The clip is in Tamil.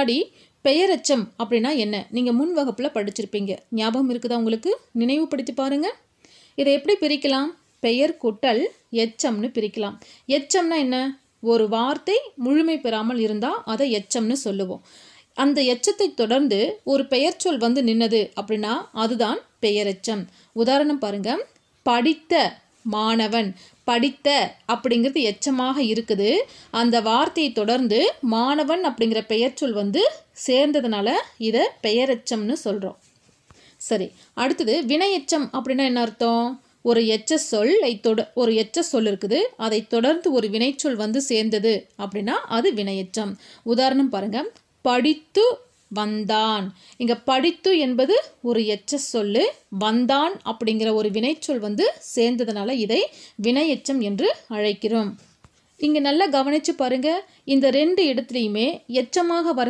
முன்னாடி பெயரெச்சம் அப்படின்னா என்ன நீங்கள் முன் வகுப்பில் படிச்சிருப்பீங்க. ஞாபகம் இருக்குதா உங்களுக்கு? நினைவுபடுத்தி பாருங்க. இதை எப்படி பிரிக்கலாம்? பெயர் கூட்டல் எச்சம்னு பிரிக்கலாம். எச்சம்னா என்ன? ஒரு வார்த்தை முழுமை பெறாமல் இருந்தால் அதை எச்சம்னு சொல்லுவோம். அந்த எச்சத்தை தொடர்ந்து ஒரு பெயர் சொல் வந்து நின்னது அப்படின்னா அதுதான் பெயரெச்சம். உதாரணம் பாருங்க. படித்த மாணவன். படித்த அப்படிங்கிறது எச்சமாக இருக்குது. அந்த வார்த்தையை தொடர்ந்து மாணவன் அப்படிங்கிற பெயர் சொல் வந்து சேர்ந்ததுனால இதை பெயரெச்சம்னு சொல்கிறோம். சரி, அடுத்தது வினையெச்சம் அப்படின்னா என்ன அர்த்தம்? ஒரு எச்ச சொல் இருக்குது, அதை தொடர்ந்து ஒரு வினைச்சொல் வந்து சேர்ந்தது அப்படின்னா அது வினையெச்சம். உதாரணம் பாருங்க. படித்து வந்தான். இங்கே படித்து என்பது ஒரு எச்ச சொல்லு, வந்தான் அப்படிங்கிற ஒரு வினைச்சொல் வந்து சேர்ந்ததுனால இதை வினையெச்சம் என்று அழைக்கிறோம். இங்கே நல்லா கவனித்து பாருங்க. இந்த 2 இடத்துலையுமே எச்சமாக வர